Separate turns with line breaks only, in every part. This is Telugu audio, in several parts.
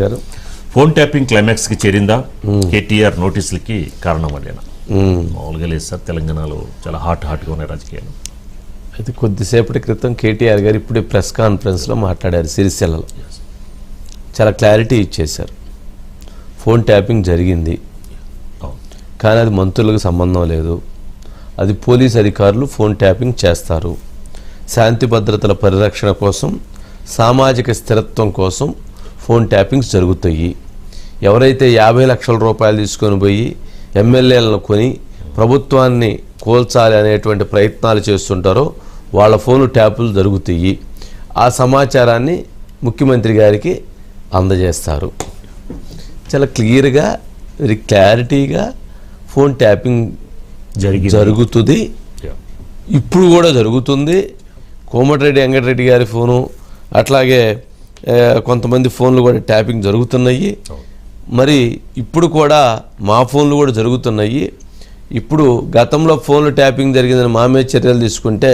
గారు
ఫోన్ ట్యాపింగ్ క్లైమాక్స్కి చేరిందా? కేటీఆర్ నోటీసులకి కారణం అదేనా? మామూలుగా లేదు సార్, తెలంగాణలో చాలా హాట్గా ఉన్నాయి రాజకీయాలు.
అయితే కొద్దిసేపటి క్రితం కేటీఆర్ గారు ఇప్పుడే ప్రెస్ కాన్ఫరెన్స్లో మాట్లాడారు. సిరిసిల్లలో చాలా క్లారిటీ ఇచ్చేశారు. ఫోన్ ట్యాపింగ్ జరిగింది, కానీ అది మంత్రులకు సంబంధం లేదు. అది పోలీస్ అధికారులు ఫోన్ ట్యాపింగ్ చేస్తారు. శాంతి భద్రతల పరిరక్షణ కోసం, సామాజిక స్థిరత్వం కోసం ఫోన్ ట్యాపింగ్స్ జరుగుతాయి. ఎవరైతే 50 లక్షల రూపాయలు తీసుకొని పోయి ఎమ్మెల్యేలను కొని ప్రభుత్వాన్ని కోల్చాలి అనేటువంటి ప్రయత్నాలు చేస్తుంటారో వాళ్ళ ఫోన్ ట్యాపులు జరుగుతాయి. ఆ సమాచారాన్ని ముఖ్యమంత్రి గారికి అందజేస్తారు. చాలా క్లియర్గా, వెరీ క్లారిటీగా ఫోన్ ట్యాపింగ్ జరుగుతుంది. ఇప్పుడు కూడా జరుగుతుంది. కోమటిరెడ్డి వెంకటరెడ్డి గారి ఫోను, అట్లాగే కొంతమంది ఫోన్లు కూడా ట్యాపింగ్ జరుగుతున్నాయి. మరి ఇప్పుడు కూడా మా ఫోన్లు కూడా జరుగుతున్నాయి. ఇప్పుడు గతంలో ఫోన్లు ట్యాపింగ్ జరిగిందని మా మీద చర్యలు తీసుకుంటే,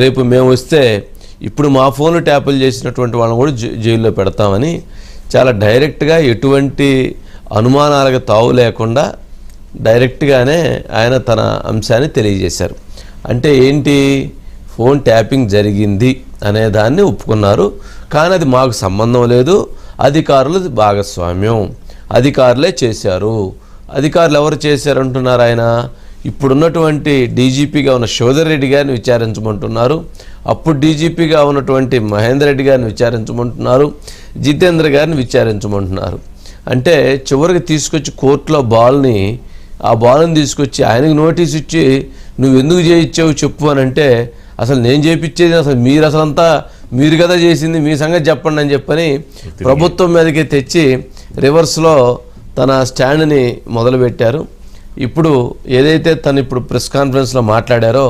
రేపు మేము వస్తే ఇప్పుడు మా ఫోన్లు ట్యాపులు చేసినటువంటి వాళ్ళని కూడా జైల్లో పెడతామని చాలా డైరెక్ట్గా, ఎటువంటి అనుమానాలకు తావు లేకుండా డైరెక్ట్గానే ఆయన తన అంశాన్ని తెలియజేశారు. అంటే ఏంటి, ఫోన్ ట్యాపింగ్ జరిగింది అనే దాన్ని ఒప్పుకున్నారు. కానీ అది మాకు సంబంధం లేదు, అధికారులు భాగస్వామ్యం, అధికారులే చేశారు. అధికారులు ఎవరు చేశారంటున్నారు ఆయన? ఇప్పుడున్నటువంటి డీజీపీగా ఉన్న శివధర్ రెడ్డి గారిని విచారించమంటున్నారు. అప్పుడు డీజీపీగా ఉన్నటువంటి మహేందర్ రెడ్డి గారిని విచారించమంటున్నారు. జితేంద్ర గారిని విచారించమంటున్నారు. అంటే చివరికి తీసుకొచ్చి కోర్టులో ఆ బాల్ని తీసుకొచ్చి ఆయనకు నోటీస్ ఇచ్చి నువ్వు ఎందుకు చేయించావు చెప్పు అని అంటే, అసలు నేను చేయించేది అసలు మీరు కదా చేసింది, మీ సంగతి చెప్పండి అని చెప్పని ప్రభుత్వం మీదకి తెచ్చి రివర్స్లో తన స్టాండ్ని మొదలుపెట్టారు. ఇప్పుడు ఏదైతే తను ఇప్పుడు ప్రెస్ కాన్ఫరెన్స్లో మాట్లాడారో,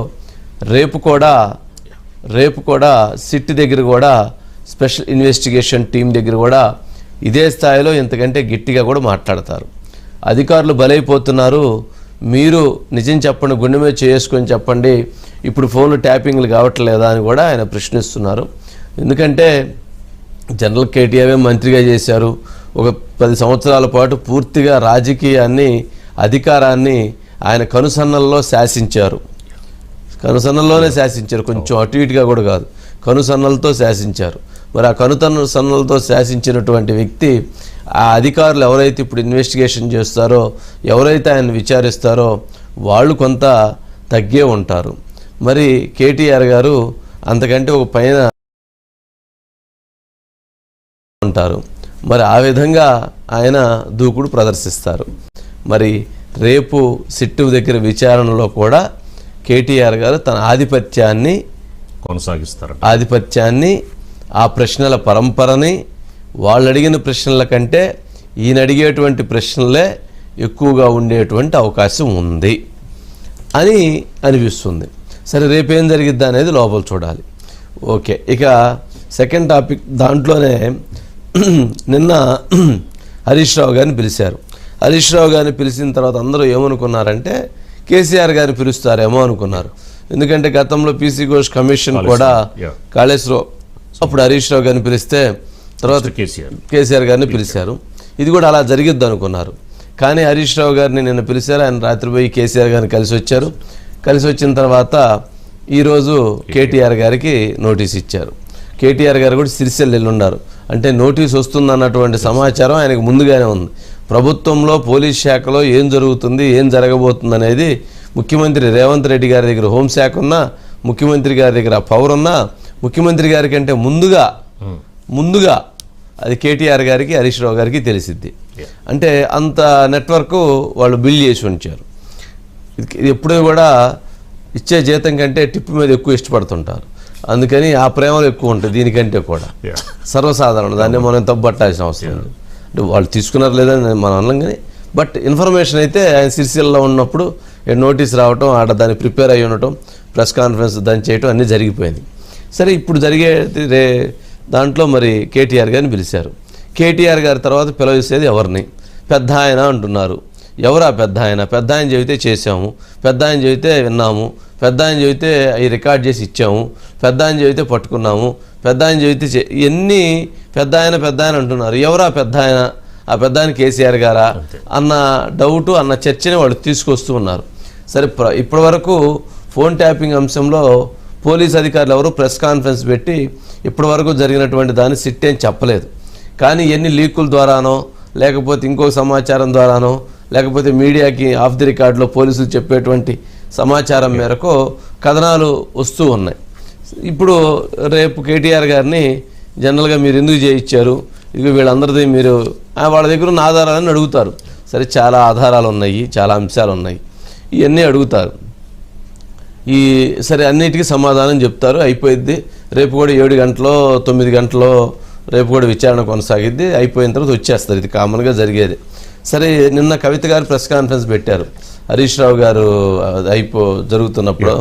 రేపు కూడా సిట్ దగ్గర కూడా, స్పెషల్ ఇన్వెస్టిగేషన్ టీం దగ్గర కూడా ఇదే స్థాయిలో ఇంతకంటే గట్టిగా కూడా మాట్లాడతారు. అధికారులు బలైపోతున్నారు, మీరు నిజం చెప్పండి, గుండె మీద చేసుకొని చెప్పండి, ఇప్పుడు ఫోన్లు ట్యాపింగ్లు కావట్లేదా అని కూడా ఆయన ప్రశ్నిస్తున్నారు. ఎందుకంటే జనరల్ కేటీఆర్ మంత్రిగా చేశారు. ఒక 10 సంవత్సరాల పాటు పూర్తిగా రాజకీయాన్ని, అధికారాన్ని ఆయన కనుసన్నల్లో శాసించారు. కనుసన్నల్లోనే శాసించారు, కొంచెం అటు ఇటుగా కూడా కాదు, కనుసన్నలతో శాసించారు. మరి ఆ కనుసన్నలతో శాసించినటువంటి వ్యక్తి, ఆ అధికారులు ఎవరైతే ఇప్పుడు ఇన్వెస్టిగేషన్ చేస్తారో, ఎవరైతే ఆయన విచారిస్తారో వాళ్ళు కొంత తగ్గే ఉంటారు. మరి కేటీఆర్ గారు అంతకంటే ఒక పైన ఉంటారు. మరి ఆ విధంగా ఆయన దూకుడు ప్రదర్శిస్తారు. మరి రేపు సిట్టు దగ్గర విచారణలో కూడా కేటీఆర్ గారు తన ఆధిపత్యాన్ని
కొనసాగిస్తారు.
ఆ ప్రశ్నల పరంపరని, వాళ్ళు అడిగిన ప్రశ్నల కంటే ఈయన అడిగేటువంటి ప్రశ్నలే ఎక్కువగా ఉండేటువంటి అవకాశం ఉంది అని అనిపిస్తుంది. సరే, రేపేం జరిగిద్దా అనేది లోపల చూడాలి. ఓకే, ఇక సెకండ్ టాపిక్, దాంట్లోనే నిన్న హరీష్ రావు గారిని పిలిచారు. హరీష్ రావు గారిని పిలిచిన తర్వాత అందరూ ఏమనుకున్నారంటే కేసీఆర్ గారిని పిలుస్తారేమో అనుకున్నారు. ఎందుకంటే గతంలో పీసీ ఘోష్ కమిషన్ కూడా కాళేశ్వరరావు, అప్పుడు హరీష్ రావు గారిని పిలిస్తే తర్వాత కేసీఆర్ గారిని పిలిచారు. ఇది కూడా అలా జరిగిద్ది అనుకున్నారు. కానీ హరీష్ రావు గారిని నిన్న పిలిచారు. ఆయన రాత్రి పోయి కేసీఆర్ గారిని కలిసి వచ్చారు. కలిసి వచ్చిన తర్వాత ఈరోజు కేటీఆర్ గారికి నోటీస్ ఇచ్చారు. కేటీఆర్ గారు కూడా సిరిసిల్ల వెళ్ళున్నారు. అంటే నోటీస్ వస్తుందన్నటువంటి సమాచారం ఆయనకు ముందుగానే ఉంది. ప్రభుత్వంలో, పోలీస్ శాఖలో ఏం జరుగుతుంది, ఏం జరగబోతుంది అనేది ముఖ్యమంత్రి రేవంత్ రెడ్డి గారి దగ్గర హోంశాఖ ఉన్నా, ముఖ్యమంత్రి గారి దగ్గర పవర్ ఉన్నా, ముఖ్యమంత్రి గారి కంటే ముందుగా అది కేటీఆర్ గారికి, హరీష్ రావు గారికి తెలిసిద్ది. అంటే అంత నెట్వర్క్ వాళ్ళు బిల్డ్ చేసి ఉంచారు. ఇది ఎప్పుడూ కూడా ఇచ్చే జీతం కంటే టిప్ మీద ఎక్కువ ఇష్టపడుతుంటారు. అందుకని ఆ ప్రేమలు ఎక్కువ ఉంటాయి దీనికంటే కూడా. సర్వసాధారణం, దాన్ని మనం తప్పుపట్టాల్సిన అవసరం లేదు. అంటే వాళ్ళు తీసుకున్నారు లేదని మనం అన్నాం. కానీ బట్ ఇన్ఫర్మేషన్ అయితే ఆయన సిరిసిల్లలో ఉన్నప్పుడు నోటీస్ రావటం, ఆడ దాన్ని ప్రిపేర్ అయ్యి ఉండటం, ప్రెస్ కాన్ఫరెన్స్ దాన్ని చేయటం అన్నీ జరిగిపోయింది. సరే, ఇప్పుడు జరిగే దాంట్లో మరి కేటీఆర్ గారిని పిలిచారు. కేటీఆర్ గారి తర్వాత పిలవసేది ఎవరిని? పెద్ద ఆయన అంటున్నారు. ఎవరా పెద్ద ఆయన? పెద్ద ఆయన చెబితే చేసాము, పెద్ద ఆయన చెబితే విన్నాము, పెద్ద ఆయన చెబితే అవి రికార్డ్ చేసి ఇచ్చాము, పెద్ద ఆయన చెబితే పట్టుకున్నాము, పెద్ద ఆయన చెబితే ఇవన్నీ పెద్ద ఆయన అంటున్నారు. ఎవరా పెద్ద ఆయన? ఆ పెద్ద ఆయన కేసీఆర్ గారా అన్న డౌటు, అన్న చర్చని వాళ్ళు తీసుకొస్తూ ఉన్నారు. సరే, ఇప్పటి వరకు ఫోన్ ట్యాపింగ్ అంశంలో పోలీస్ అధికారులు ఎవరు ప్రెస్ కాన్ఫరెన్స్ పెట్టి ఇప్పటి వరకు జరిగినటువంటి దాన్ని సిట్ ఏం చెప్పలేదు. కానీ ఎన్ని లీకుల ద్వారానో, లేకపోతే ఇంకో సమాచారం ద్వారానో, లేకపోతే మీడియాకి ఆఫ్ ది రికార్డులో పోలీసులు చెప్పేటువంటి సమాచారం మేరకు కథనాలు వస్తూ ఉన్నాయి. ఇప్పుడు రేపు కేటీఆర్ గారిని జనరల్గా మీరు ఎందుకు చేయించారు, ఇది వీళ్ళందరిది మీరు వాళ్ళ దగ్గర ఉన్న ఆధారాలను అడుగుతారు. సరే, చాలా ఆధారాలు ఉన్నాయి, చాలా అంశాలు ఉన్నాయి, ఇవన్నీ అడుగుతారు. సరే అన్నిటికీ సమాధానం చెప్తారు, అయిపోయిద్ది. రేపు కూడా 7 గంటలో 9 గంటలో రేపు కూడా విచారణ కొనసాగిద్ది, అయిపోయిన తర్వాత వచ్చేస్తారు. ఇది కామన్గా జరిగేది. సరే, నిన్న కవిత గారు ప్రెస్ కాన్ఫరెన్స్ పెట్టారు. హరీష్ రావు గారు జరుగుతున్నప్పుడు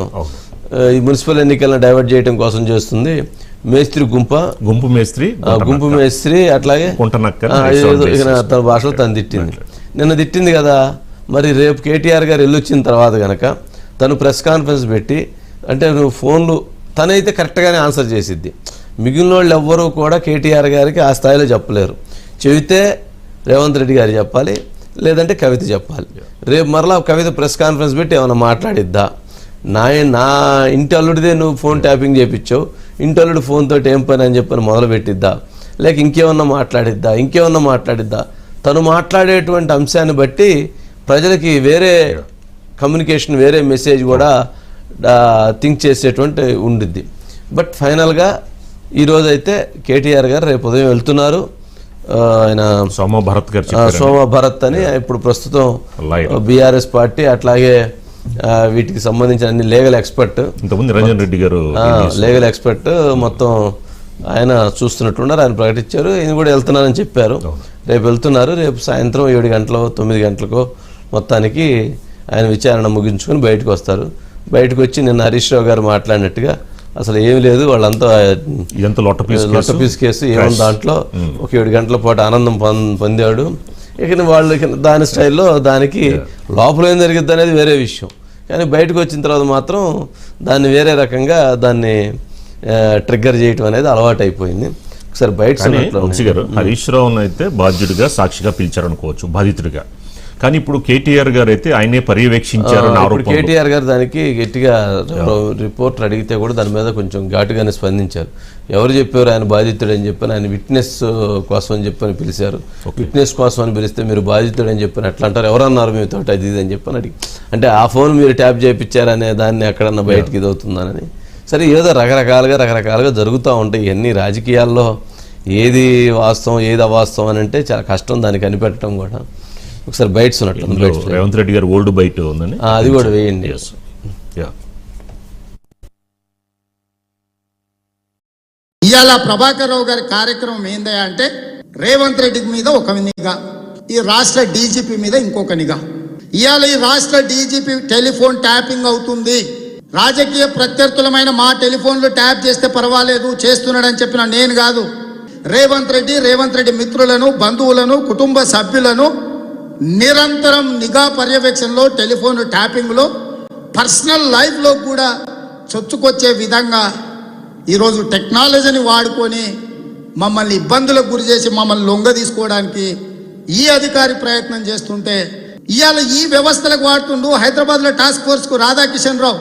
ఈ మున్సిపల్ ఎన్నికలను డైవర్ట్ చేయడం కోసం చేస్తుంది గుంపు మేస్త్రి అట్లాగే తన భాషలో తను తిట్టింది. నిన్న తిట్టింది కదా, మరి రేపు కేటీఆర్ గారు వెళ్ళొచ్చిన తర్వాత కనుక తను ప్రెస్ కాన్ఫరెన్స్ పెట్టి, అంటే నువ్వు ఫోన్లు తనైతే కరెక్ట్గానే ఆన్సర్ చేసిద్ది. మిగిలిన వాళ్ళు ఎవ్వరూ కూడా కేటీఆర్ గారికి ఆ స్థాయిలో చెప్పలేరు. చెబితే రేవంత్ రెడ్డి గారు చెప్పాలి, లేదంటే కవిత చెప్పాలి. రేపు మరలా కవిత ప్రెస్ కాన్ఫరెన్స్ పెట్టి ఏమైనా మాట్లాడిద్దా, నా ఇంటి అల్లుడిదే నువ్వు ఫోన్ ట్యాపింగ్ చేయించావు, ఇంటి అల్లుడు ఫోన్ తోటి ఏం పని అని చెప్పని మొదలు పెట్టిద్దా, లేక ఇంకేమన్నా మాట్లాడిద్దా. తను మాట్లాడేటువంటి అంశాన్ని బట్టి ప్రజలకి వేరే కమ్యూనికేషన్, వేరే మెసేజ్ కూడా థింక్ చేసేటువంటి ఉండిద్ది. బట్ ఫైనల్గా ఈరోజైతే కేటీఆర్ గారు రేపు ఉదయం వెళ్తున్నారు. ఆయన సోమభరత్ అని ఇప్పుడు ప్రస్తుతం బీఆర్ఎస్ పార్టీ, అట్లాగే వీటికి సంబంధించిన అన్ని లీగల్ ఎక్స్పర్ట్
రంజన్ రెడ్డి గారు
లీగల్ ఎక్స్పర్ట్ మొత్తం ఆయన చూస్తున్నట్టున్నారు. ఆయన ప్రకటించారు, ఈయన కూడా వెళ్తున్నారని చెప్పారు. రేపు వెళ్తున్నారు. రేపు సాయంత్రం 7 గంటలో 9 గంటలకు మొత్తానికి ఆయన విచారణ ముగించుకొని బయటకు వస్తారు. బయటకు వచ్చి నిన్న హరీష్ రావు గారు మాట్లాడినట్టుగా అసలు ఏమి లేదు, వాళ్ళంతా లొట్టపీస్ కేసు ఏముంది దాంట్లో, ఒక 7 గంటల పాటు ఆనందం పొందాడు. ఇక వాళ్ళు దాని స్టైల్లో దానికి లోపల ఏం జరిగిద్ది అనేది వేరే విషయం, కానీ బయటకు వచ్చిన తర్వాత మాత్రం దాన్ని వేరే రకంగా దాన్ని ట్రిగ్గర్ చేయటం అనేది అలవాటు అయిపోయింది. ఒకసారి బయట
హరీష్ రావు అయితే బాధ్యుడిగా సాక్షిగా పిలిచారనుకోవచ్చు, బాధితుడిగా. కానీ ఇప్పుడు కేటీఆర్ గారు అయితే ఆయనే పర్యవేక్షించారు.
కేటీఆర్ గారు దానికి గట్టిగా రిపోర్ట్ అడిగితే కూడా దాని మీద కొంచెం ఘాటుగానే స్పందించారు. ఎవరు చెప్పారు ఆయన బాధితుడు అని చెప్పని, ఆయన విట్నెస్ కోసం అని చెప్పని పిలిచారు. విట్నెస్ కోసం అని పిలిస్తే మీరు బాధితుడు అని చెప్పని ఎట్లా అంటారు, ఎవరన్నారు మీతో అది ఇది అని చెప్పని అడిగి, అంటే ఆ ఫోన్ మీరు ట్యాప్ చేయించారనే దాన్ని ఎక్కడన్నా బయటకి ఇది అవుతుందనని. సరే, ఏదో రకరకాలుగా జరుగుతూ ఉంటాయి. ఇవన్నీ రాజకీయాల్లో ఏది వాస్తవం ఏది అవాస్తవం అని అంటే చాలా కష్టం దాన్ని కనిపెట్టడం కూడా. ఒకసారి బైట్స్ ఉన్నట్లు
రేవంత్ రెడ్డి గారు ఓల్డ్ బైట్ ఉందని
అది కూడా వేయండి.
ఇవాళ ప్రభాకర్ రావు గారి కార్యక్రమం ఏందా అంటే రేవంత్ రెడ్డి మీద ఒక నిఘా, ఈ రాష్ట్ర డీజీపీ మీద ఇంకొక నిఘా. ఇవాళ ఈ రాష్ట్ర డీజీపీ టెలిఫోన్ ట్యాపింగ్ అవుతుంది, రాజకీయ ప్రత్యర్థులమైన మా టెలిఫోన్లు ట్యాప్ చేస్తే పర్వాలేదు చేస్తున్నాడని చెప్పిన నేను కాదు, రేవంత్ రెడ్డి మిత్రులను, బంధువులను, కుటుంబ సభ్యులను నిరంతరం నిఘా పర్యవేక్షణలో, టెలిఫోన్ ట్యాపింగ్లో, పర్సనల్ లైఫ్లో కూడా చొచ్చుకొచ్చే విధంగా ఈరోజు టెక్నాలజీని వాడుకొని మమ్మల్ని ఇబ్బందులకు గురి చేసి మమ్మల్ని లొంగ తీసుకోవడానికి ఈ అధికారి ప్రయత్నం చేస్తుంటే, ఇవాళ ఈ వ్యవస్థలకు వాడుతుండు. హైదరాబాద్లో టాస్క్ ఫోర్స్కు రాధాకిషన్ రావు,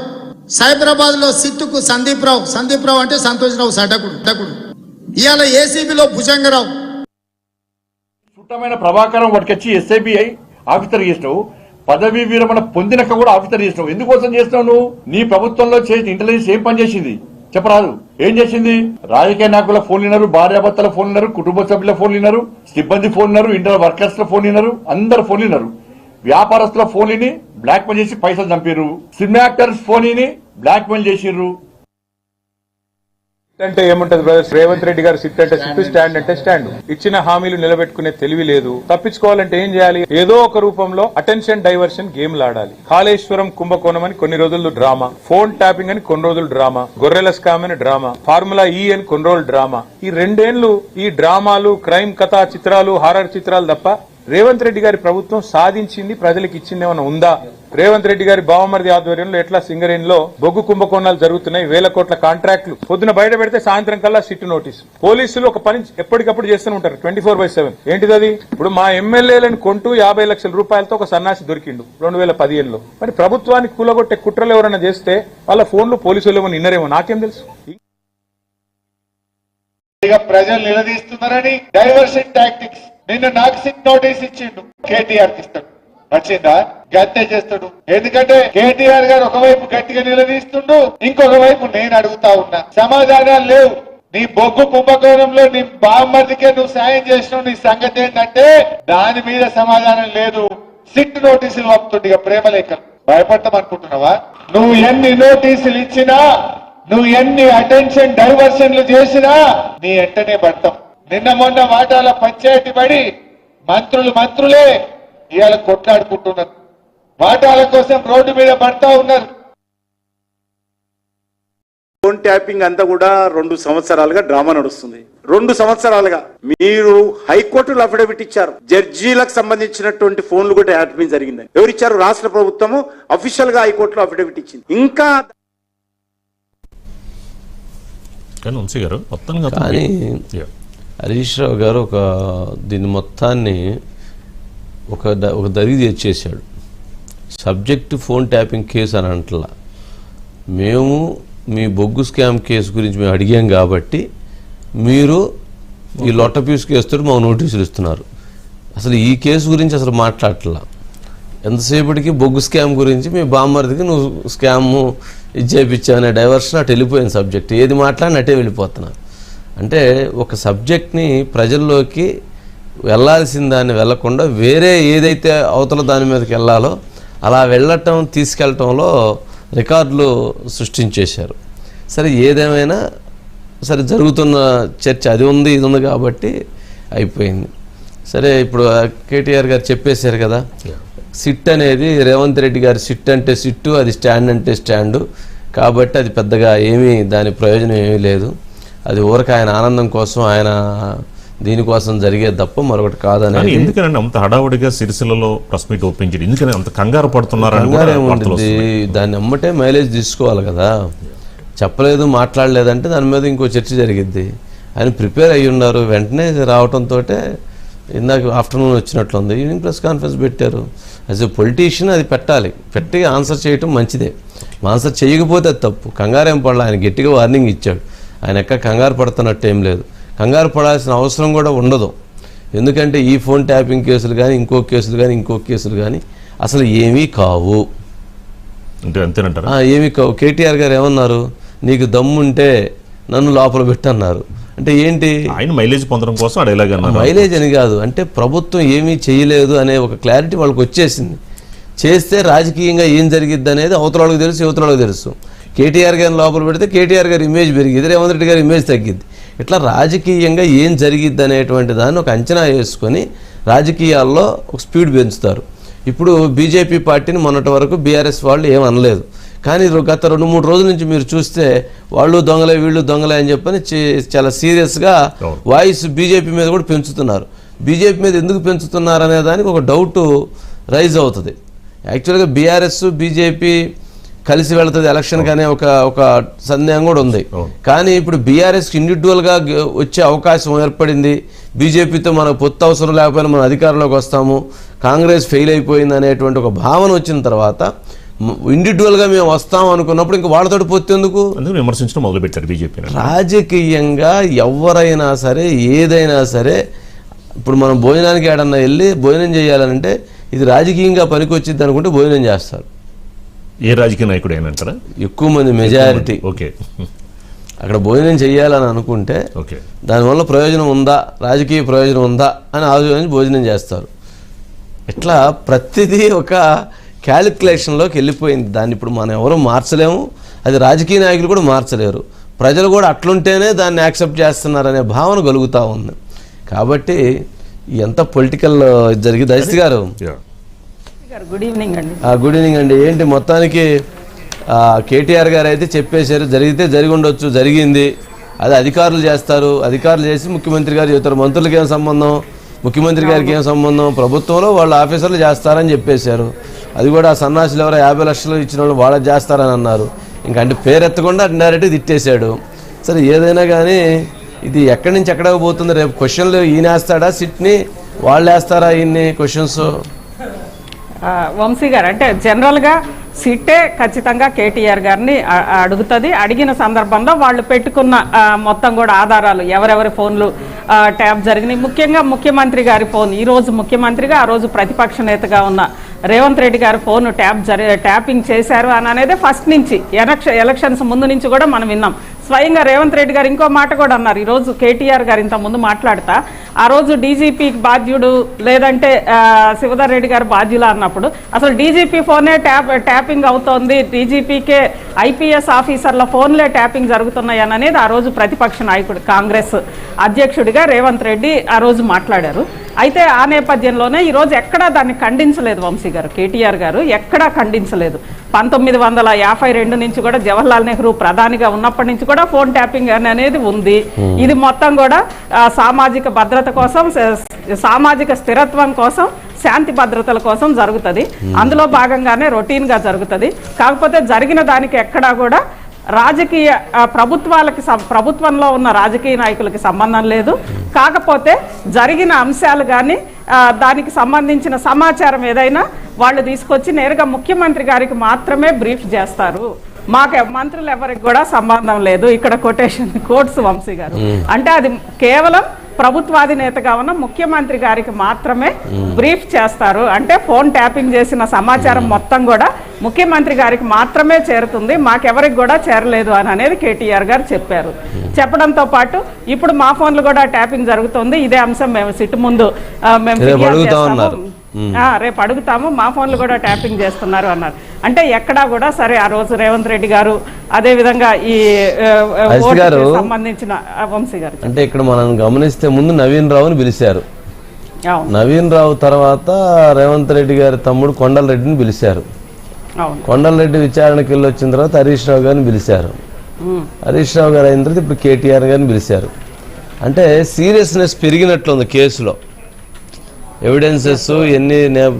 సైబరాబాద్లో సిట్టుకు సందీప్ రావు అంటే సంతోష్ రావు సటకుడు, ఇవాళ ఏసీబీలో భుజంగరావు.
చుట్టమైన ప్రభాకరం వాటికొచ్చి ఎస్ఐబిఐ ఆఫీసర్ చేసినావు, పదవీ విరమణ పొందినాక కూడా ఆఫీసర్ చేసినావు. ఎందుకోసం చేసినావు నువ్వు? నీ ప్రభుత్వంలో చేసి ఇంటెలిజెన్స్ ఏం పని చేసింది చెప్పరాదు? ఏం చేసింది? రాజకీయ నాయకుల ఫోన్ విన్నారు, భార్యాభర్తల ఫోన్ విన్నారు, కుటుంబ సభ్యుల ఫోన్ విన్నారు, సిబ్బంది ఫోన్ విన్నారు, ఇంటర్ వర్కర్స్ ల ఫోన్ విన్నారు, అందరు ఫోన్ విన్నారు. వ్యాపారస్తుల ఫోన్ విని బ్లాక్ మెయిల్ చేసి పైసలు చంపారు. సినిమా యాక్టర్స్ ఫోన్ విని బ్లాక్ మెయిల్ చేసిర్రు.
అంటే ఏముంటది బ్రదర్స్, రేవంత్ రెడ్డి గారు సిట్ అంటే సిట్, స్టాండ్ అంటే స్టాండ్. ఇచ్చిన హామీలు నిలబెట్టుకునే తెలివి లేదు. తప్పించుకోవాలంటే ఏం చేయాలి? ఏదో ఒక రూపంలో అటెన్షన్ డైవర్షన్ గేమ్లు ఆడాలి. కాళేశ్వరం కుంభకోణం అని కొన్ని రోజులు డ్రామా, ఫోన్ ట్యాపింగ్ అని కొన్ని రోజులు డ్రామా, గొర్రెల స్కామ్ అని డ్రామా, ఫార్ములా ఈ అని కొన్ని రోజులు డ్రామా. ఈ 2 ఏళ్లు ఈ డ్రామాలు, క్రైమ్ కథా చిత్రాలు, హారర్ చిత్రాలు తప్ప రేవంత్ రెడ్డి గారి ప్రభుత్వం సాధించింది ప్రజలకు ఇచ్చింది ఏమైనా ఉందా? రేవంత్ రెడ్డి గారి బావమరిది ఆధ్వర్యంలో ఎట్లా సింగరేణిలో బొగ్గు కుంభకోణాలు జరుగుతున్నాయి, 1000 కోట్ల కాంట్రాక్టులు పొద్దున బయట పెడితే సాయంత్రం కల్లా సిట్ నోటీసు. పోలీసులు ఒక పని ఎప్పటికప్పుడు చేస్తూనే ఉంటారు 24/7. ఏంటిది అది? ఇప్పుడు మా ఎమ్మెల్యేలను కొంటూ 50 లక్షల రూపాయలతో ఒక సన్నాసి దొరికిండు 2015లో. మరి ప్రభుత్వానికి కూలగొట్టే కుట్రలు ఎవరైనా చేస్తే వాళ్ళ ఫోన్లు పోలీసులు ఏమో నిన్నరేమో, నాకేం తెలుసు.
ప్రజలు నిలదీస్తున్నారని డైవర్షన్ టాక్టిక్స్. నిన్న నాకు సిట్ నోటీస్ ఇచ్చిండు, కేటీఆర్ ఇస్తాడు, వచ్చిందా? గంతే చేస్తాడు. ఎందుకంటే కేటీఆర్ గారు ఒకవైపు గట్టిగా నిలదీస్తుండు, ఇంకొక వైపు నేను అడుగుతా ఉన్నా. సమాధానాలు లేవు. నీ బొగ్గు కుంభకోణంలో నీ బామ్మర్దికే నువ్వు సాయం చేసినావు, నీ సంగతి ఏంటంటే దాని మీద సమాధానం లేదు. సిట్ నోటీసులు పంపుతుండే ప్రేమలేఖలు. భయపడతాం అనుకుంటున్నావా? నువ్వు ఎన్ని నోటీసులు ఇచ్చినా, నువ్వు ఎన్ని అటెన్షన్ డైవర్షన్లు చేసినా నీ వెంటనే పడతాం. నిన్న మొన్న వాటాల పంచాయతీ పడి మంత్రులే ఇవాళ కొట్లాడుకుంటున్నారు. వాటాల కోసం రోడ్డు మీద పడతా ఉన్నారు.
ఫోన్ ట్యాపింగ్ అంతా కూడా 2 సంవత్సరాలుగా డ్రామా నడుస్తుంది. 2 సంవత్సరాలుగా మీరు హైకోర్టులో అఫిడవిట్ ఇచ్చారు, జడ్జీలకు సంబంధించినటువంటి ఫోన్లు కూడా ట్యాపింగ్ జరిగిందని. ఎవరిచ్చారు? రాష్ట్ర ప్రభుత్వము అఫీషియల్ గా హైకోర్టులో అఫిడవిట్ ఇచ్చింది. ఇంకా
కానీ హరీష్ రావు గారు దీన్ని మొత్తాన్ని ఒక దరి తెచ్చేసాడు. సబ్జెక్ట్ ఫోన్ ట్యాపింగ్ కేసు అని అంటలా, మేము మీ బొగ్గు స్కామ్ కేసు గురించి మేము అడిగాం కాబట్టి మీరు ఈ లొట్టపీస్ కేసుతో మాకు నోటీసులు ఇస్తున్నారు. అసలు ఈ కేసు గురించి అసలు మాట్లాడట్లా. ఎంతసేపటికి బొగ్గు స్కామ్ గురించి మీ బామ్మర్దికి నువ్వు స్కామ్ ఇది చేయించావనే డైవర్షన్ అటు వెళ్ళిపోయిన సబ్జెక్ట్. ఏది మాట్లాడిన అటే వెళ్ళిపోతున్నారు. అంటే ఒక సబ్జెక్ట్ని ప్రజల్లోకి వెళ్ళాల్సిన దాన్ని వెళ్లకుండా వేరే ఏదైతే అవతల దాని మీదకి వెళ్ళాలో అలా వెళ్ళటం, తీసుకెళ్ళటంలో రికార్డులు సృష్టించేశారు. సరే, ఏదేమైనా సరే జరుగుతున్న చర్చ అది ఉంది, ఇది ఉంది కాబట్టి అయిపోయింది. సరే, ఇప్పుడు కేటీఆర్ గారు చెప్పేశారు కదా, సిట్ అనేది రేవంత్ రెడ్డి గారి సిట్ అంటే సిట్టు, అది స్టాండ్ అంటే స్టాండు, కాబట్టి అది పెద్దగా ఏమీ దాని ప్రయోజనం ఏమీ లేదు. అది ఊరక ఆయన ఆనందం కోసం, ఆయన దీనికోసం జరిగేది తప్ప మరొకటి కాదని.
ఎందుకని అంత హడావుడిగా సిరిసిల్లలో ప్రెస్ మీట్ ఓపెన్ చేయడం? ఎందుకని అంత కంగారు పడుతున్నారు?
కంగారు ఏముంటుంది, దాన్ని అమ్మటే మైలేజ్ తీసుకోవాలి కదా. చెప్పలేదు, మాట్లాడలేదంటే దాని మీద ఇంకో చర్చ జరిగిద్ది. ఆయన ప్రిపేర్ అయ్యి ఉన్నారు, వెంటనే రావడంతో ఇందాక ఆఫ్టర్నూన్ వచ్చినట్లుంది, ఈవినింగ్ ప్రెస్ కాన్ఫరెన్స్ పెట్టారు. యాజ్ ఎ పొలిటీషియన్ అది పెట్టాలి, పెట్టి ఆన్సర్ చేయటం మంచిదే. ఆన్సర్ చేయకపోతే అది తప్పు. కంగారు ఏం పడాలి, ఆయన గట్టిగా వార్నింగ్ ఇచ్చాడు. ఆయన ఎక్కడ కంగారు పడుతున్నట్టు ఏం లేదు, కంగారు పడాల్సిన అవసరం కూడా ఉండదు. ఎందుకంటే ఈ ఫోన్ ట్యాపింగ్ కేసులు కానీ ఇంకో కేసులు కానీ అసలు ఏమీ కావు. ఏమీ కావు. కేటీఆర్ గారు ఏమన్నారు, నీకు దమ్ముంటే నన్ను లోపల పెట్టన్నారు. అంటే ఏంటి?
ఆయన మైలేజ్ పొందడం కోసం
మైలేజ్ అని కాదు, అంటే ప్రభుత్వం ఏమీ చేయలేదు అనే ఒక క్లారిటీ వాళ్ళకి వచ్చేసింది. చేస్తే రాజకీయంగా ఏం జరిగిద్ది అనేది అవతల వాళ్ళకి తెలుసు, యువతల వాళ్ళకి తెలుసు. కేటీఆర్ గారిని లోపల పెడితే కేటీఆర్ గారి ఇమేజ్ పెరిగిద్ది, రేవంత్ రెడ్డి గారి ఇమేజ్ తగ్గిద్ది. ఇట్లా రాజకీయంగా ఏం జరిగిద్ది అనేటువంటి దాన్ని ఒక అంచనా వేసుకొని రాజకీయాల్లో ఒక స్పీడ్ పెంచుతారు. ఇప్పుడు బీజేపీ పార్టీని మొన్నటి వరకు బీఆర్ఎస్ వాళ్ళు ఏమనలేదు, కానీ గత 2-3 రోజుల నుంచి మీరు చూస్తే వాళ్ళు దొంగలే, వీళ్ళు దొంగలే అని చెప్పని చాలా సీరియస్గా వాయిస్ బీజేపీ మీద కూడా పెంచుతున్నారు. బీజేపీ మీద ఎందుకు పెంచుతున్నారు అనే దానికి ఒక డౌట్ రైజ్ అవుతుంది. యాక్చువల్గా బీఆర్ఎస్ బీజేపీ కలిసి వెళ్తుంది ఎలక్షన్కి అనే ఒక సందేహం కూడా ఉంది. కానీ ఇప్పుడు బీఆర్ఎస్కి ఇండివిజువల్గా వచ్చే అవకాశం ఏర్పడింది. బీజేపీతో మనకు పొత్తు అవసరం లేకపోయినా మనం అధికారంలోకి వస్తాము, కాంగ్రెస్ ఫెయిల్ అయిపోయింది అనేటువంటి ఒక భావన వచ్చిన తర్వాత ఇండివిజువల్గా మేము వస్తాం అనుకున్నప్పుడు ఇంకా వాళ్ళతో పొత్తు ఎందుకు
విమర్శించడం మొదలుపెట్టారు బీజేపీ.
రాజకీయంగా ఎవరైనా సరే ఏదైనా సరే, ఇప్పుడు మనం భోజనానికి ఏడన్నా వెళ్ళి భోజనం చేయాలంటే ఇది రాజకీయంగా పనికొచ్చిద్ది అనుకుంటే భోజనం చేస్తారు.
ఏ రాజకీయ నాయకుడు అయినంటారా?
ఎక్కువ మంది మెజారిటీ
ఓకే
అక్కడ భోజనం చేయాలని అనుకుంటే దానివల్ల ప్రయోజనం ఉందా, రాజకీయ ప్రయోజనం ఉందా అని ఆలోచించి భోజనం చేస్తారు. ఇట్లా ప్రతిదీ ఒక క్యాలిక్యులేషన్లోకి వెళ్ళిపోయింది. దాన్ని ఇప్పుడు మనం ఎవరు మార్చలేము, అది రాజకీయ నాయకులు కూడా మార్చలేరు. ప్రజలు కూడా అట్లుంటేనే దాన్ని యాక్సెప్ట్ చేస్తున్నారనే భావన కలుగుతూ ఉంది. కాబట్టి ఎంత పొలిటికల్ జరిగింది. దయచేసి గారు
గుడ్ ఈవినింగ్ అండి.
గుడ్ ఈవినింగ్ అండి. ఏంటి మొత్తానికి కేటీఆర్ గారు అయితే చెప్పేశారు, జరిగితే జరిగి ఉండొచ్చు, జరిగింది, అది అధికారులు చేస్తారు, అధికారులు చేసి ముఖ్యమంత్రి గారు చెబుతారు. మంత్రులకి ఏం సంబంధం, ముఖ్యమంత్రి గారికి ఏం సంబంధం? ప్రభుత్వంలో వాళ్ళ ఆఫీసర్లు చేస్తారని చెప్పేశారు. అది కూడా ఆ సన్నాసులు ఎవరో 50 లక్షలు ఇచ్చిన వాళ్ళు వాళ్ళ చేస్తారని అన్నారు. ఇంకంటే పేరెత్తకుండా డైరెక్ట్గా తిట్టేశాడు. సరే ఏదైనా కానీ ఇది ఎక్కడి నుంచి ఎక్కడికి పోతుంది? రేపు క్వశ్చన్లు ఈయన వేస్తాడా సిట్ని, వాళ్ళు వేస్తారా ఈయన్ని క్వశ్చన్స్?
వంశీ గారు అంటే జనరల్గా సిట్టే ఖచ్చితంగా కేటీఆర్ గారిని అడుగుతుంది. అడిగిన సందర్భంలో వాళ్ళు పెట్టుకున్న మొత్తం కూడా ఆధారాలు, ఎవరెవరి ఫోన్లు ట్యాప్ జరిగినాయి, ముఖ్యంగా ముఖ్యమంత్రి గారి ఫోన్, ఈరోజు ముఖ్యమంత్రిగా ఆ రోజు ప్రతిపక్ష నేతగా ఉన్న రేవంత్ రెడ్డి గారి ఫోన్ ట్యాపింగ్ చేశారు అని అనేది ఫస్ట్ నుంచి ఎలక్షన్స్ ముందు నుంచి కూడా మనం విన్నాం. స్వయంగా రేవంత్ రెడ్డి గారు ఇంకో మాట కూడా అన్నారు. ఈరోజు కేటీఆర్ గారు ఇంత ముందు మాట్లాడుతా ఆ రోజు డీజీపీ బాధ్యుడు లేదంటే శివధర్ రెడ్డి గారు బాధ్యులు అన్నప్పుడు అసలు డీజీపీ ఫోనే ట్యాపింగ్ అవుతోంది, డీజీపీకే ఐపీఎస్ ఆఫీసర్ల ఫోన్లే ట్యాపింగ్ జరుగుతున్నాయి అనేది ఆ రోజు ప్రతిపక్ష నాయకుడు కాంగ్రెస్ అధ్యక్షుడిగా రేవంత్ రెడ్డి ఆ రోజు మాట్లాడారు. అయితే ఆ నేపథ్యంలోనే ఈరోజు ఎక్కడా దాన్ని ఖండించలేదు వంశీ గారు, కేటీఆర్ గారు ఎక్కడా ఖండించలేదు. 1952 నుంచి కూడా జవహర్లాల్ నెహ్రూ ప్రధానిగా ఉన్నప్పటి నుంచి కూడా ఫోన్ ట్యాపింగ్ అనేది ఉంది. ఇది మొత్తం కూడా సామాజిక భద్రత కోసం, సామాజిక స్థిరత్వం కోసం, శాంతి భద్రతల కోసం జరుగుతుంది. అందులో భాగంగానే రొటీన్గా జరుగుతుంది. కాకపోతే జరిగిన దానికి ఎక్కడా కూడా రాజకీయ ప్రభుత్వంలో ఉన్న రాజకీయ నాయకులకి సంబంధం లేదు. కాకపోతే జరిగిన అంశాలు కానీ దానికి సంబంధించిన సమాచారం ఏదైనా వాళ్ళు తీసుకొచ్చి నేరుగా ముఖ్యమంత్రి గారికి మాత్రమే బ్రీఫ్ చేస్తారు. మాకు మంత్రులు ఎవరికి కూడా సంబంధం లేదు. ఇక్కడ కొటేషన్ కోట్స్ వంశీ గారు అంటే అది కేవలం ప్రభుత్వాధినేతగా ఉన్న ముఖ్యమంత్రి గారికి మాత్రమే బ్రీఫ్ చేస్తారు. అంటే ఫోన్ ట్యాపింగ్ చేసిన సమాచారం మొత్తం కూడా ముఖ్యమంత్రి గారికి మాత్రమే చేరుతుంది, మాకెవరికి కూడా చేరలేదు అని అనేది కేటీఆర్ గారు చెప్పారు. చెప్పడంతో పాటు ఇప్పుడు మా ఫోన్లు కూడా ట్యాపింగ్ జరుగుతుంది, ఇదే అంశం మేము సిట్ ముందు మేము రేపు అడుగుతాము, మా ఫోన్లు కూడా ట్యాపింగ్ చేస్తున్నారు అన్నారు. అంటే ఎక్కడా కూడా సరే ఆ రోజు రేవంత్ రెడ్డి గారు అదే విధంగా ఈ సంబంధించిన వంశీ గారు
అంటే ఇక్కడ మనం గమనిస్తే ముందు నవీన్ రావుని పిలిచారు. నవీన్ రావు తర్వాత రేవంత్ రెడ్డి గారి తమ్ముడు కొండల రెడ్డిని పిలిచారు. కొండల రెడ్డి విచారణకి వెళ్ళి వచ్చిన తర్వాత హరీష్ రావు గారిని పిలిచారు. హరీష్ రావు గారు అయిన తర్వాత ఇప్పుడు కేటీఆర్ గారిని పిలిచారు. అంటే సీరియస్నెస్ పెరిగినట్లుంది కేసులో. ఎవిడెన్సెస్ ఎన్ని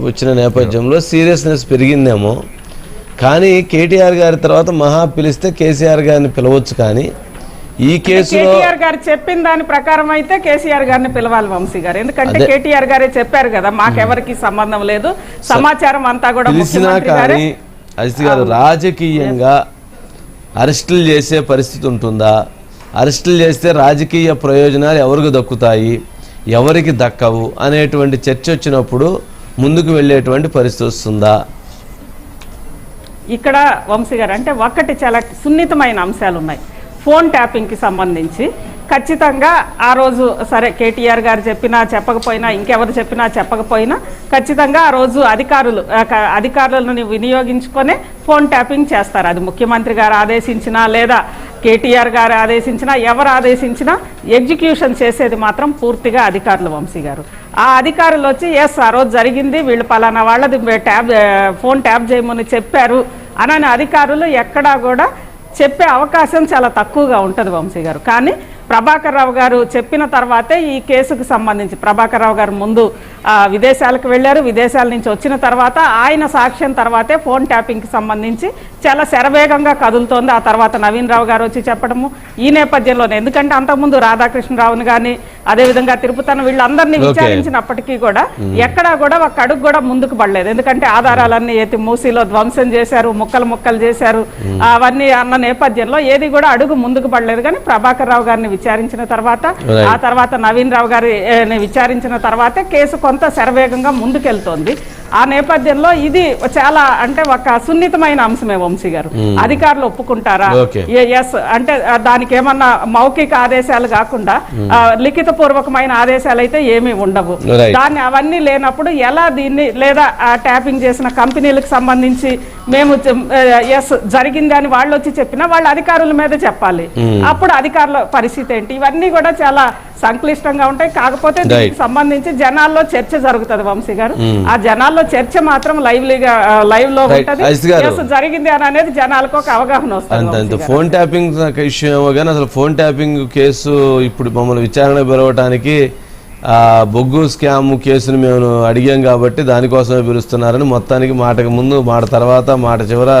వచ్చిన నేపథ్యంలో సీరియస్నెస్ పెరిగిందేమో. కానీ కేటీఆర్ గారి తర్వాత మహా పిలిస్తే కేసీఆర్ గారిని పిలవచ్చు. కానీ ఈ కేసులో
కేటీఆర్ గారు చెప్పిన దాని ప్రకారం అయితే కేసీఆర్ గారిని పిలవాలి వంశీ గారు. ఎందుకంటే కేటీఆర్ గారే చెప్పారు కదా, మాకెవరికి సంబంధం లేదు, సమాచారం అంతా కూడా
తెలిసినా. కానీ అజిత్ గారు రాజకీయంగా అరెస్టులు చేసే పరిస్థితి ఉంటుందా? అరెస్టులు చేస్తే రాజకీయ ప్రయోజనాలు ఎవరికి దక్కుతాయి, ఎవరికి దక్కవు అనేటువంటి చర్చ వచ్చినప్పుడు ముందుకు వెళ్ళేటువంటి పరిస్థితి వస్తుందా?
ఇక్కడ వంశీ గారు అంటే ఒకటి చాలా సున్నితమైన అంశాలు ఉన్నాయి. ఫోన్ ట్యాపింగ్కి సంబంధించి ఖచ్చితంగా ఆ రోజు సరే కేటీఆర్ గారు చెప్పినా చెప్పకపోయినా, ఇంకెవరు చెప్పినా చెప్పకపోయినా ఖచ్చితంగా ఆ రోజు అధికారులను వినియోగించుకొని ఫోన్ ట్యాపింగ్ చేస్తారు. అది ముఖ్యమంత్రి గారు ఆదేశించినా లేదా కేటీఆర్ గారు ఆదేశించినా, ఎవరు ఆదేశించినా ఎగ్జిక్యూషన్ చేసేది మాత్రం పూర్తిగా అధికారులు వంశీ గారు. ఆ అధికారులు వచ్చి ఎస్ ఆ రోజు జరిగింది, వీళ్ళు పలానా వాళ్ళది ఫోన్ ట్యాప్ చేయమని చెప్పారు అని అధికారులు ఎక్కడా కూడా చెప్పే అవకాశం చాలా తక్కువగా ఉంటుంది వంశీ గారు. కానీ ప్రభాకర్ రావు గారు చెప్పిన తర్వాతే ఈ కేసుకు సంబంధించి ప్రభాకర్ రావు గారు ముందు విదేశాలకు వెళ్ళారు. విదేశాల నుంచి వచ్చిన తర్వాత ఆయన సాక్ష్యం తర్వాతే ఫోన్ ట్యాపింగ్కి సంబంధించి చాలా శరవేగంగా కదులుతోంది. ఆ తర్వాత నవీన్ రావు గారు వచ్చి చెప్పడము ఈ నేపథ్యంలోనే, ఎందుకంటే అంతకుముందు రాధాకృష్ణరావుని కానీ అదేవిధంగా తిరుపతిని వీళ్ళందరినీ విచారించినప్పటికీ కూడా ఎక్కడా కూడా ఒక అడుగు కూడా ముందుకు పడలేదు. ఎందుకంటే ఆధారాలన్నీ ఎత్తి మూసీలో ధ్వంసం చేశారు, ముక్కలు చేశారు. అవన్నీ అన్న నేపథ్యంలో ఏది కూడా అడుగు ముందుకు పడలేదు. కానీ ప్రభాకర్ రావు గారిని విచారించిన తర్వాత, ఆ తర్వాత నవీన్ రావు గారిని విచారించిన తర్వాతే కేసు కొంత శరవేగంగా ముందుకెళ్తోంది. ఆ నేపథ్యంలో ఇది చాలా అంటే ఒక సున్నితమైన అంశమే వంశీ గారు. అధికారులు ఒప్పుకుంటారా? ఎస్ అంటే దానికి ఏమన్నా మౌఖిక ఆదేశాలు కాకుండా లిఖిత పూర్వకమైన ఆదేశాలు అయితే ఏమీ ఉండవు. దాన్ని అవన్నీ లేనప్పుడు ఎలా దీన్ని లేదా ట్యాపింగ్ చేసిన కంపెనీలకు సంబంధించి మేము ఎస్ జరిగింది అని వాళ్ళు వచ్చి చెప్పినా వాళ్ళు అధికారుల మీద చెప్పాలి. అప్పుడు అధికారుల పరిస్థితి ఏంటి? ఇవన్నీ కూడా చాలా సంక్లిష్టంగా ఉంటాయి. కాకపోతే దీనికి సంబంధించి జనాల్లో చర్చ జరుగుతుంది వంశీ గారు. ఆ జనాల్లో చర్చ మాత్రం లైవ్ లో ఉంటది. జరిగింది అని అనేది జనాలకు ఒక అవగాహన వస్తుంది.
ఫోన్ ట్యాపింగ్ ఇష్యూ ఏమో కానీ అసలు ఫోన్ ట్యాపింగ్ కేసు ఇప్పుడు మమ్మల్ని విచారణ పిలవటానికి బొగ్గు స్కామ్ కేసును మేము అడిగాం కాబట్టి దానికోసమే పిలుస్తున్నారని మొత్తానికి మాటకు ముందు మాట తర్వాత మాట చివర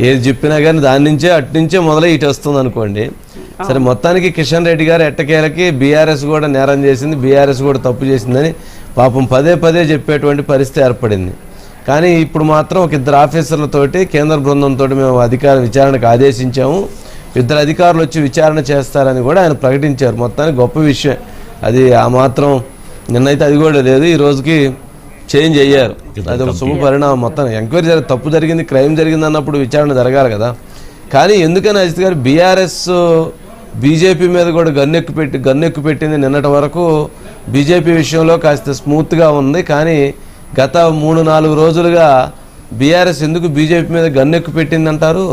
ఏది చెప్పినా కానీ దాని నుంచే అట్నుంచే మొదలై ఇటు వస్తుంది అనుకోండి. సరే, మొత్తానికి కిషన్ రెడ్డి గారు ఎట్టకేలకి బీఆర్ఎస్ కూడా నేరం చేసింది, బీఆర్ఎస్ కూడా తప్పు చేసిందని పాపం పదే పదే చెప్పేటువంటి పరిస్థితి ఏర్పడింది. కానీ ఇప్పుడు మాత్రం ఒక ఇద్దరు ఆఫీసర్లతోటి కేంద్ర బృందంతో మేము విచారణకు ఆదేశించాము, ఇద్దరు అధికారులు వచ్చి విచారణ చేస్తారని కూడా ఆయన ప్రకటించారు. మొత్తానికి గొప్ప విషయం అది. ఆ మాత్రం నిన్నైతే అది కూడా లేదు, ఈ రోజుకి చేంజ్ అయ్యారు. అది ఒక శుభ పరిణామం. మొత్తం ఎంక్వైరీ తప్పు జరిగింది, క్రైమ్ జరిగింది అన్నప్పుడు విచారణ జరగాలి కదా. కానీ ఎందుకని అజిత్ గారు బీఆర్ఎస్ బీజేపీ మీద కూడా గన్నెక్కు పెట్టింది. నిన్నటి వరకు బీజేపీ విషయంలో కాస్త స్మూత్గా ఉంది, కానీ గత 3-4 రోజులుగా బీఆర్ఎస్ ఎందుకు బీజేపీ మీద గన్నెక్కు పెట్టింది అంటారు?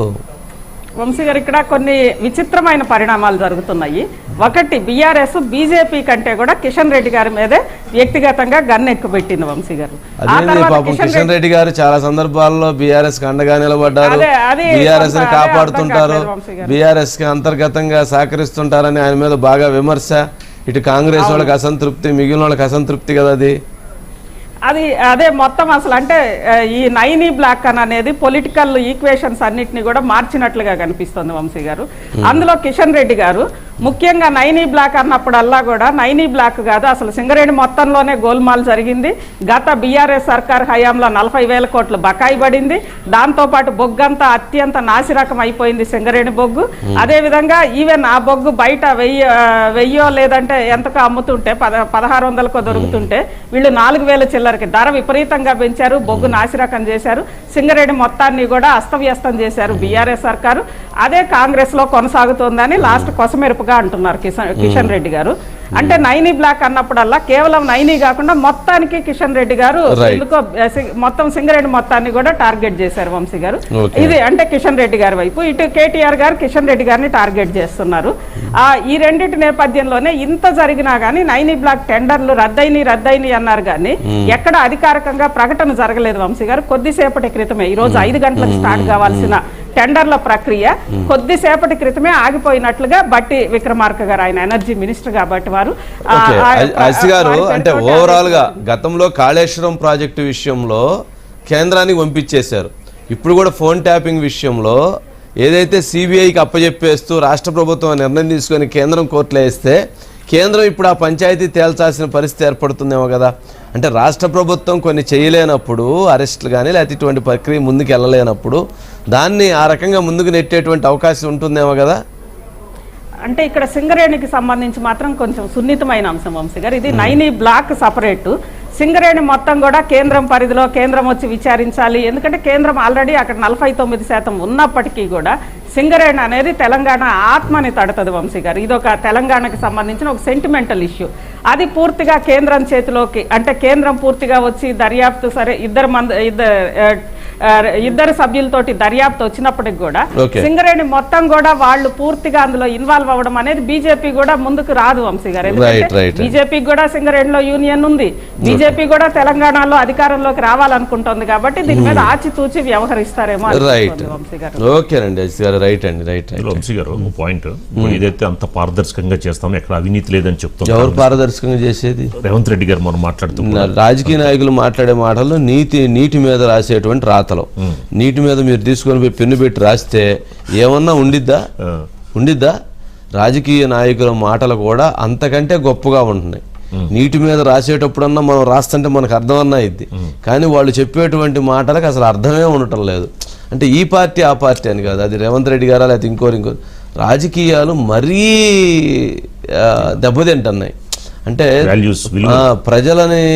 వంశీ గారు, ఇక్కడ కొన్ని విచిత్రమైన పరిణామాలు జరుగుతున్నాయి. ఒకటి, బీఆర్ఎస్ బీజేపీ కంటే కూడా కిషన్ రెడ్డి గారి మీదే వ్యక్తిగతంగా గన్ ఎక్కుపెట్టింది వంశీ గారు.
అదే పాపం కిషన్ రెడ్డి గారు చాలా సందర్భాల్లో బీఆర్ఎస్ కి అండగా నిలబడ్డారు, బీఆర్ఎస్ ని కాపాడుతుంటారు, బీఆర్ఎస్ కి అంతర్గతంగా సహకరిస్తుంటారని ఆయన మీద బాగా విమర్శ. ఇటు కాంగ్రెస్ వాళ్ళకి అసంతృప్తి, మిగిలిన వాళ్ళకి అసంతృప్తి కదా
అదే మొత్తం అసలు అంటే ఈ నైనీ బ్లాక్ అనేది పొలిటికల్ ఈక్వేషన్స్ అన్నిటిని కూడా మార్చినట్లుగా కనిపిస్తుంది వంశీ గారు. అందులో కిషన్ రెడ్డి గారు ముఖ్యంగా నైనీ బ్లాక్ అన్నప్పుడల్లా కూడా నైనీ బ్లాక్ కాదు, అసలు సింగరేణి మొత్తంలోనే గోల్మాల్ జరిగింది. గత బీఆర్ఎస్ సర్కార్ హయాంలో 40,000 కోట్లు బకాయి పడింది. దాంతోపాటు బొగ్గంతా అత్యంత నాసిరకం అయిపోయింది సింగరేణి బొగ్గు. అదేవిధంగా ఈవెన్ ఆ బొగ్గు బయట 1000 లేదంటే ఎంతకో అమ్ముతుంటే 1600కో దొరుకుతుంటే వీళ్ళు 4,000 చిల్లరకి ధర విపరీతంగా పెంచారు, బొగ్గు నాసిరకం చేశారు, సింగరేణి మొత్తాన్ని కూడా అస్తవ్యస్తం చేశారు బీఆర్ఎస్ సర్కారు. అదే కాంగ్రెస్ లో కొనసాగుతోందని లాస్ట్ కొసమెరుపుగా అంటున్నారు కిషన్ రెడ్డి గారు. అంటే నైనీ బ్లాక్ అన్నప్పుడల్లా కేవలం నైనీ కాకుండా మొత్తానికి కిషన్ రెడ్డి గారు ఎందుకో మొత్తం సింగరేణి మొత్తాన్ని కూడా టార్గెట్ చేశారు వంశీ గారు. ఇది అంటే కిషన్ రెడ్డి గారి వైపు, ఇటు కేటీఆర్ గారు కిషన్ రెడ్డి గారిని టార్గెట్ చేస్తున్నారు. ఈ రెండింటి నేపథ్యంలోనే ఇంత జరిగినా గానీ నైనీ బ్లాక్ టెండర్లు రద్దయిని అన్నారు కానీ ఎక్కడ అధికారికంగా ప్రకటన జరగలేదు వంశీ గారు. కొద్దిసేపటి క్రితమే, ఈ రోజు 5 గంటలకు స్టార్ట్ కావాల్సిన టెండర్ల ప్రక్రియ కొద్దిసేపటి క్రితమే ఆగిపోయినట్లుగా బట్టి విక్రమార్క గారు, ఆయన ఎనర్జీ మినిస్టర్ కాబట్టి వారు
గారు అంటే ఓవరాల్ గా గతంలో కాళేశ్వరం ప్రాజెక్టు విషయంలో కేంద్రానికి పంపించేశారు. ఇప్పుడు కూడా ఫోన్ ట్యాపింగ్ విషయంలో ఏదైతే సిబిఐకి అప్పచెప్పేస్తూ రాష్ట్ర ప్రభుత్వం నిర్ణయం తీసుకొని కేంద్రం కోర్టులో వేస్తే కేంద్రం ఇప్పుడు ఆ పంచాయతీ తేల్చాల్సిన పరిస్థితి ఏర్పడుతుందేమో కదా. అంటే రాష్ట్ర ప్రభుత్వం కొన్ని చేయలేనప్పుడు, అరెస్టులు కానీ లేకపోతే ఇటువంటి ప్రక్రియ ముందుకు వెళ్ళలేనప్పుడు దాన్ని ఆ రకంగా ముందుకు నెట్టేటువంటి అవకాశం ఉంటుందేమో కదా.
అంటే ఇక్కడ సింగరేణికి సంబంధించి మాత్రం కొంచెం సున్నితమైన అంశం వంశీ గారు. ఇది నైనీ బ్లాక్ సపరేటు, సింగరేణి మొత్తం కూడా కేంద్రం పరిధిలో కేంద్రం వచ్చి విచారించాలి. ఎందుకంటే కేంద్రం ఆల్రెడీ అక్కడ 49% ఉన్నప్పటికీ కూడా సింగరేణి అనేది తెలంగాణ ఆత్మని తడుతుంది వంశీ గారు. ఇది ఒక తెలంగాణకి సంబంధించిన ఒక సెంటిమెంటల్ ఇష్యూ. అది పూర్తిగా కేంద్రం చేతిలోకి, అంటే కేంద్రం పూర్తిగా వచ్చి దర్యాప్తు, సరే ఇద్దరు సభ్యులతోటి దర్యాప్తు వచ్చినప్పటికి కూడా సింగరేణి మొత్తం కూడా వాళ్ళు పూర్తిగా అందులో ఇన్వాల్వ్ అవ్వడం అనేది బీజేపీ కూడా ముందుకు రాదు వంశీ గారు. ఎందుకంటే బీజేపీకి కూడా సింగరేణిలో యూనియన్ ఉంది, బీజేపీ కూడా తెలంగాణలో అధికారంలోకి రావాలనుకుంటోంది కాబట్టి దీని మీద ఆచితూచి వ్యవహరిస్తారేమో వంశీ గారు.
రైట్ అండి, రైట్
వంశీ గారు పాయింట్. ఏదైతే అంత పారదర్శకంగా చేస్తామో ఎక్కడ అవినీతి లేదని చెప్తాం.
ఎవరు పారదర్శకంగా చేసేది?
రేవంత్ రెడ్డి గారు మనం మాట్లాడుతున్నారు.
రాజకీయ నాయకులు మాట్లాడే మాటలు నీటి మీద రాసేటువంటి రాతలు. నీటి మీద మీరు తీసుకొని పోయి పెన్ను పెట్టి రాస్తే ఏమన్నా ఉండిద్దా? రాజకీయ నాయకుల మాటలు కూడా అంతకంటే గొప్పగా ఉంటున్నాయి. నీటి మీద రాసేటప్పుడన్నా మనం రాస్తుంటే మనకు అర్థమన్నా అయింది, కానీ వాళ్ళు చెప్పేటువంటి మాటలకు అసలు అర్థమే ఉండటం లేదు. అంటే ఈ పార్టీ ఆ పార్టీ అని కాదు, అది రేవంత్ రెడ్డి గారా లేకపోతే ఇంకోరు రాజకీయాలు మరీ దెబ్బతింటున్నాయి. అంటే ప్రజలని